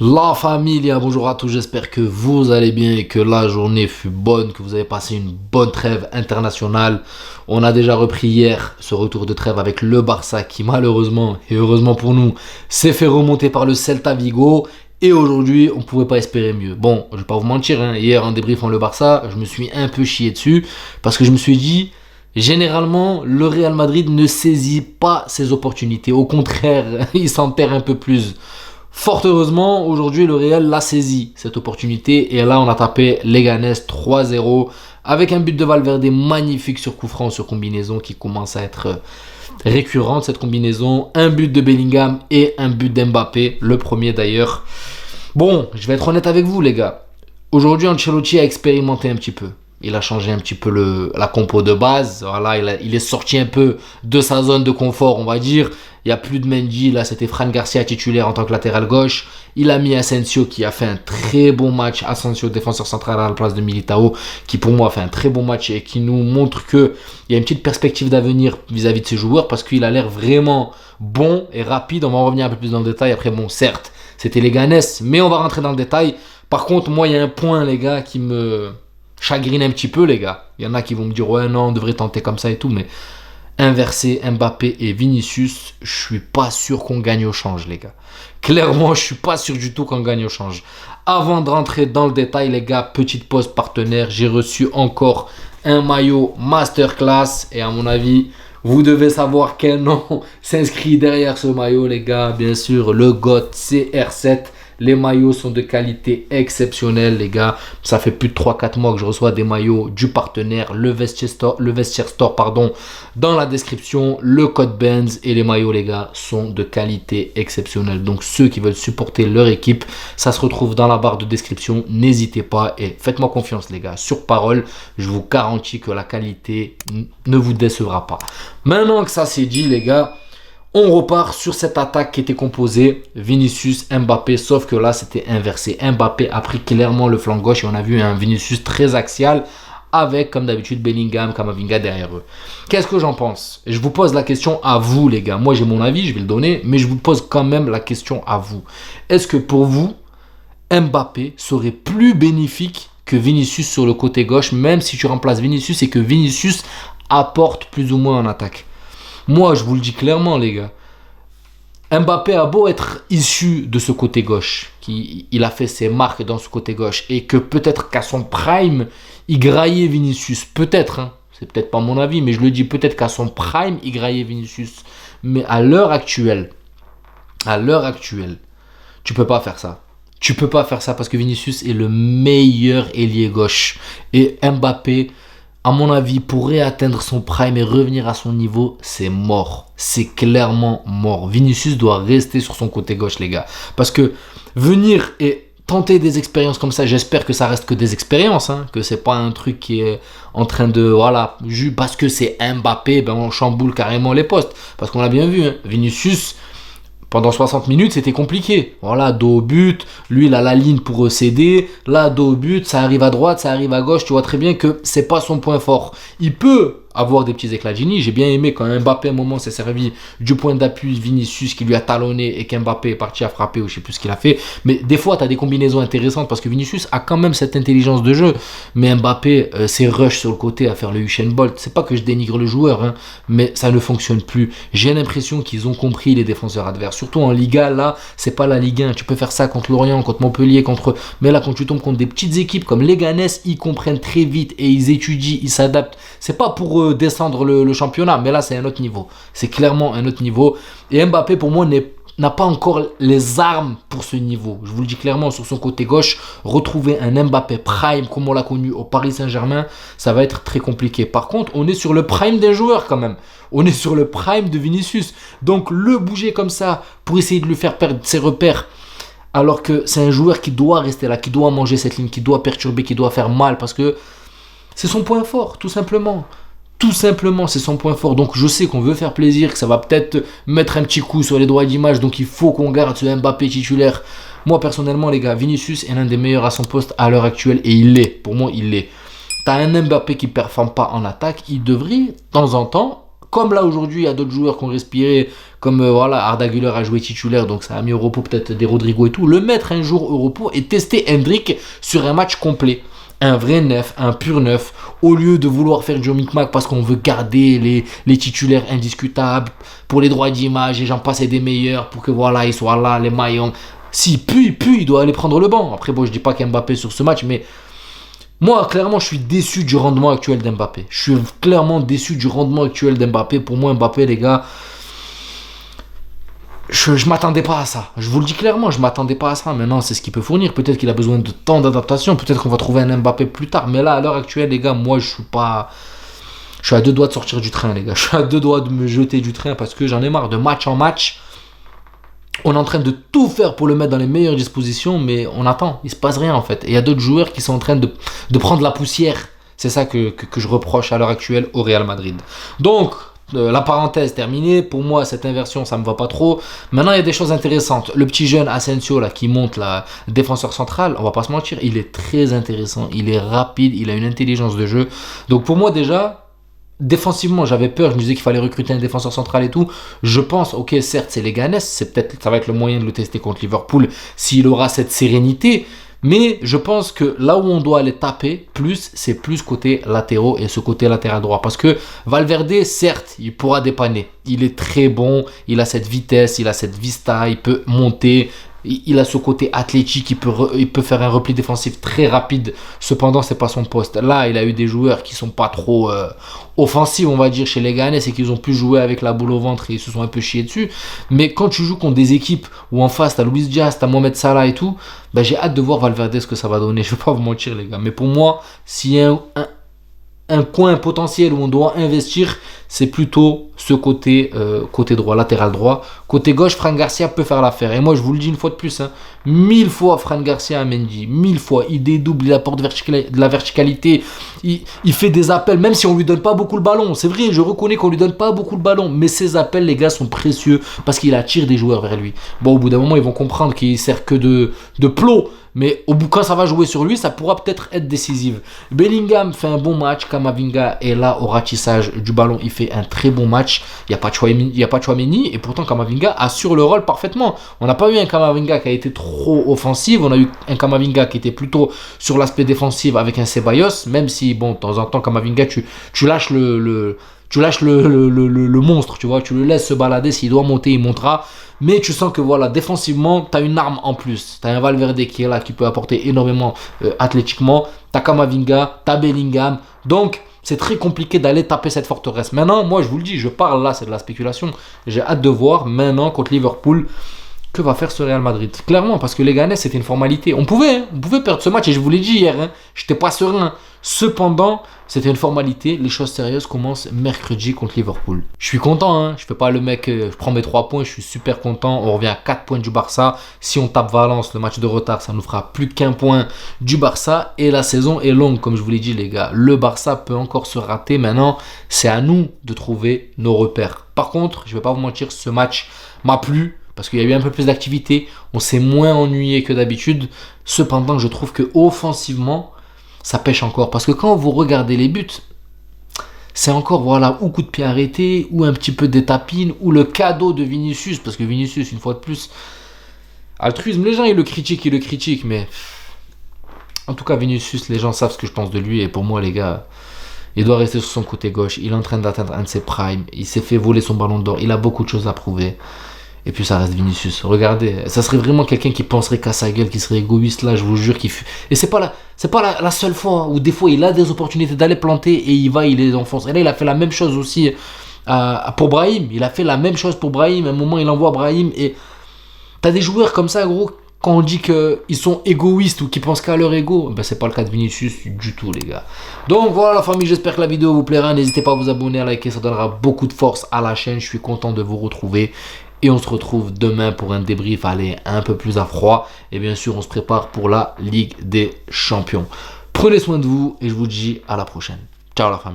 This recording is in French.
La famille, bonjour à tous, j'espère que vous allez bien et que la journée fut bonne, que vous avez passé une bonne trêve internationale. On a déjà repris hier ce retour de trêve avec le Barça qui malheureusement et heureusement pour nous s'est fait remonter par le Celta Vigo. Et aujourd'hui, on ne pouvait pas espérer mieux. Bon, je vais pas vous mentir, hier en débriefant le Barça, je me suis un peu chié dessus parce que je me suis dit, généralement, le Real Madrid ne saisit pas ses opportunités. Au contraire, il s'en perd un peu plus. Fort heureusement, aujourd'hui, le Real l'a saisi, cette opportunité. Et là, on a tapé Leganés 3-0 avec un but de Valverde magnifique sur coup franc, sur combinaison qui commence à être récurrente, cette combinaison. Un but de Bellingham et un but d'Mbappé, le premier d'ailleurs. Bon, je vais être honnête avec vous, les gars. Aujourd'hui, Ancelotti a expérimenté un petit peu. Il a changé un petit peu la compo de base. Voilà, il est sorti un peu de sa zone de confort, on va dire. Il n'y a plus de Mendy. Là, c'était Fran Garcia titulaire en tant que latéral gauche. Il a mis Asensio qui a fait un très bon match. Asensio, défenseur central à la place de Militao, qui pour moi a fait un très bon match et qui nous montre qu'il y a une petite perspective d'avenir vis-à-vis de ses joueurs parce qu'il a l'air vraiment bon et rapide. On va en revenir un peu plus dans le détail. Après, bon, certes, c'était Leganés, mais on va rentrer dans le détail. Par contre, moi, il y a un point, les gars, qui me chagrine un petit peu, les gars. Il y en a qui vont me dire, ouais, non, on devrait tenter comme ça et tout, mais inverser Mbappé et Vinicius, je suis pas sûr qu'on gagne au change, les gars. Clairement, je suis pas sûr du tout qu'on gagne au change. Avant de rentrer dans le détail, les gars, petite pause partenaire, j'ai reçu encore un maillot masterclass et à mon avis, vous devez savoir quel nom s'inscrit derrière ce maillot, les gars. Bien sûr, le GOAT CR7. Les maillots sont de qualité exceptionnelle, les gars. Ça fait plus de 3-4 mois que je reçois des maillots du partenaire, le Vestiaire Store, pardon. Dans la description, le code Benz et les maillots, les gars, sont de qualité exceptionnelle. Donc, ceux qui veulent supporter leur équipe, ça se retrouve dans la barre de description. N'hésitez pas et faites-moi confiance, les gars. Sur parole, je vous garantis que la qualité ne vous décevra pas. Maintenant que ça c'est dit, les gars, on repart sur cette attaque qui était composée Vinicius, Mbappé, sauf que là c'était inversé. Mbappé a pris clairement le flanc gauche et on a vu un Vinicius très axial avec comme d'habitude Bellingham, Camavinga derrière eux. Qu'est-ce que j'en pense? Je vous pose la question à vous, les gars. Moi j'ai mon avis, je vais le donner, mais je vous pose quand même la question à vous. Est-ce que pour vous, Mbappé serait plus bénéfique que Vinicius sur le côté gauche, même si tu remplaces Vinicius et que Vinicius apporte plus ou moins en attaque? Moi, je vous le dis clairement, les gars. Mbappé a beau être issu de ce côté gauche, il a fait ses marques dans ce côté gauche, et que peut-être qu'à son prime, il graillait Vinicius. Peut-être, c'est peut-être pas mon avis, mais je le dis peut-être qu'à son prime, il graillait Vinicius. Mais à l'heure actuelle, tu peux pas faire ça. Tu peux pas faire ça parce que Vinicius est le meilleur ailier gauche. Et Mbappé, à mon avis, pourrait atteindre son prime et revenir à son niveau, c'est mort. C'est clairement mort. Vinicius doit rester sur son côté gauche, les gars. Parce que venir et tenter des expériences comme ça, j'espère que ça reste que des expériences, que c'est pas un truc qui est en train de, voilà, juste parce que c'est Mbappé, ben on chamboule carrément les postes. Parce qu'on l'a bien vu, Vinicius, pendant 60 minutes, c'était compliqué. Voilà, dos au but. Lui, il a la ligne pour céder. Là, dos au but, ça arrive à droite, ça arrive à gauche. Tu vois très bien que c'est pas son point fort. Il peut avoir des petits éclats de génie. J'ai bien aimé quand Mbappé, à un moment, s'est servi du point d'appui Vinicius qui lui a talonné et qu'Mbappé est parti à frapper ou je sais plus ce qu'il a fait. Mais des fois, tu as des combinaisons intéressantes parce que Vinicius a quand même cette intelligence de jeu. Mais Mbappé, c'est rush sur le côté à faire le Usain Bolt. C'est pas que je dénigre le joueur, mais ça ne fonctionne plus. J'ai l'impression qu'ils ont compris les défenseurs adverses. Surtout en Liga, là, c'est pas la Ligue 1. Tu peux faire ça contre Lorient, contre Montpellier, mais là, quand tu tombes contre des petites équipes comme Leganés, ils comprennent très vite et ils étudient, ils s'adaptent. C'est pas pour descendre le championnat, mais là, c'est un autre niveau. C'est clairement un autre niveau. Et Mbappé, pour moi, n'a pas encore les armes pour ce niveau. Je vous le dis clairement, sur son côté gauche, retrouver un Mbappé prime comme on l'a connu au Paris Saint-Germain, ça va être très compliqué. Par contre, on est sur le prime d'un joueur quand même. On est sur le prime de Vinicius. Donc, le bouger comme ça pour essayer de lui faire perdre ses repères, alors que c'est un joueur qui doit rester là, qui doit manger cette ligne, qui doit perturber, qui doit faire mal, parce que c'est son point fort, tout simplement. Tout simplement, c'est son point fort. Donc je sais qu'on veut faire plaisir, que ça va peut-être mettre un petit coup sur les droits d'image. Donc il faut qu'on garde ce Mbappé titulaire. Moi personnellement, les gars, Vinicius est l'un des meilleurs à son poste à l'heure actuelle. Et il l'est. Pour moi, il l'est. T'as un Mbappé qui ne performe pas en attaque. Il devrait, de temps en temps, Comme là aujourd'hui, il y a d'autres joueurs qui ont respiré, comme voilà, Arda Güler a joué titulaire, donc ça a mis au repos peut-être des Rodrigo et tout. Le mettre un jour au repos et tester Hendrick sur un match complet. Un vrai neuf, un pur neuf, au lieu de vouloir faire du micmac parce qu'on veut garder les titulaires indiscutables pour les droits d'image et j'en passe des meilleurs pour que voilà, ils soient là, les maillons. S'il pue, il doit aller prendre le banc. Après, bon, je dis pas qu'Mbappé sur ce match, mais moi, clairement, je suis déçu du rendement actuel d'Mbappé. Je suis clairement déçu du rendement actuel d'Mbappé. Pour moi, Mbappé, les gars, je m'attendais pas à ça. Je vous le dis clairement, je m'attendais pas à ça. Maintenant, c'est ce qu'il peut fournir. Peut-être qu'il a besoin de temps d'adaptation. Peut-être qu'on va trouver un Mbappé plus tard. Mais là, à l'heure actuelle, les gars, moi, je suis pas... Je suis à 2 doigts de sortir du train, les gars. Je suis à 2 doigts de me jeter du train parce que j'en ai marre de match en match. On est en train de tout faire pour le mettre dans les meilleures dispositions, mais on attend. Il se passe rien, en fait. Et il y a d'autres joueurs qui sont en train de prendre la poussière. C'est ça que je reproche à l'heure actuelle au Real Madrid. Donc, la parenthèse terminée. Pour moi, cette inversion, ça me va pas trop. Maintenant, il y a des choses intéressantes. Le petit jeune Asensio, là, qui monte la défenseur central, on va pas se mentir, il est très intéressant. Il est rapide, il a une intelligence de jeu. Donc, pour moi, déjà... Défensivement, j'avais peur, je me disais qu'il fallait recruter un défenseur central et tout. Je pense, ok, certes, c'est Leganés, ça va être le moyen de le tester contre Liverpool s'il aura cette sérénité. Mais je pense que là où on doit aller taper plus, c'est plus côté latéraux et ce côté latéral droit. Parce que Valverde, certes, il pourra dépanner. Il est très bon, il a cette vitesse, il a cette vista, il peut monter. Il a ce côté athlétique, il peut faire un repli défensif très rapide. Cependant, c'est pas son poste. Là, il a eu des joueurs qui sont pas trop offensifs, on va dire, chez les Ghanais. C'est qu'ils ont pu jouer avec la boule au ventre et ils se sont un peu chiés dessus. Mais quand tu joues contre des équipes où en face, t'as Luis Diaz, t'as Mohamed Salah et tout, ben, j'ai hâte de voir Valverde ce que ça va donner. Je vais pas vous mentir, les gars. Mais pour moi, s'il y a un coin potentiel où on doit investir, c'est plutôt ce côté droit, latéral droit. Côté gauche, Fran Garcia peut faire l'affaire. Et moi, je vous le dis une fois de plus, 1000 fois Fran Garcia à Mendy, 1000 fois. Il dédouble, il apporte de la verticalité. Il fait des appels, même si on lui donne pas beaucoup le ballon. C'est vrai, je reconnais qu'on lui donne pas beaucoup le ballon. Mais ses appels, les gars, sont précieux parce qu'il attire des joueurs vers lui. Bon, au bout d'un moment, ils vont comprendre qu'il sert que de plot. Mais au bout, quand ça va jouer sur lui, ça pourra peut-être être décisif. Bellingham fait un bon match. Camavinga est là au ratissage du ballon. Il fait un très bon match. Il n'y a pas de Tchouaméni. Et pourtant, Camavinga assure le rôle parfaitement. On n'a pas eu un Camavinga qui a été trop offensif. On a eu un Camavinga qui était plutôt sur l'aspect défensif avec un Ceballos. Même si, bon, de temps en temps, Camavinga, tu lâches le monstre, tu vois. Tu le laisses se balader. S'il doit monter, il montera. Mais tu sens que voilà, défensivement, tu as une arme en plus. Tu as un Valverde qui est là, qui peut apporter énormément athlétiquement. Tu as Camavinga, tu as Bellingham. Donc, c'est très compliqué d'aller taper cette forteresse. Maintenant, moi, je vous le dis, je parle là, c'est de la spéculation. J'ai hâte de voir maintenant contre Liverpool que va faire ce Real Madrid. Clairement, parce que les Ghanais, c'était une formalité. On pouvait perdre ce match et je vous l'ai dit hier. Je n'étais pas serein. Cependant, c'était une formalité. Les choses sérieuses commencent mercredi contre Liverpool. Je suis content. Je fais pas le mec, je prends mes 3 points. Je suis super content. On revient à 4 points du Barça. Si on tape Valence, le match de retard, ça nous fera plus qu'un point du Barça. Et la saison est longue, comme je vous l'ai dit, les gars. Le Barça peut encore se rater. Maintenant, c'est à nous de trouver nos repères. Par contre, je vais pas vous mentir, ce match m'a plu. Parce qu'il y a eu un peu plus d'activité, on s'est moins ennuyé que d'habitude. Cependant, je trouve que offensivement, ça pêche encore. Parce que quand vous regardez les buts, c'est encore voilà, ou coup de pied arrêté, ou un petit peu d'étapine, ou le cadeau de Vinicius. Parce que Vinicius, une fois de plus, altruisme, les gens ils le critiquent, mais en tout cas Vinicius, les gens savent ce que je pense de lui. Et pour moi, les gars, il doit rester sur son côté gauche. Il est en train d'atteindre un de ses primes. Il s'est fait voler son ballon d'or. Il a beaucoup de choses à prouver. Et puis ça reste Vinicius. Regardez, ça serait vraiment quelqu'un qui penserait qu'à sa gueule, qui serait égoïste là, je vous jure. Et c'est pas la seule fois où des fois il a des opportunités d'aller planter et il les enfonce. Et là il a fait la même chose aussi pour Brahim. Il a fait la même chose pour Brahim. À un moment il envoie Brahim et t'as des joueurs comme ça gros. Quand on dit qu'ils sont égoïstes ou qu'ils pensent qu'à leur ego, ben c'est pas le cas de Vinicius du tout les gars. Donc voilà la famille, j'espère que la vidéo vous plaira. N'hésitez pas à vous abonner, à liker, ça donnera beaucoup de force à la chaîne. Je suis content de vous retrouver. Et on se retrouve demain pour un débrief un peu plus à froid. Et bien sûr, on se prépare pour la Ligue des Champions. Prenez soin de vous et je vous dis à la prochaine. Ciao la famille.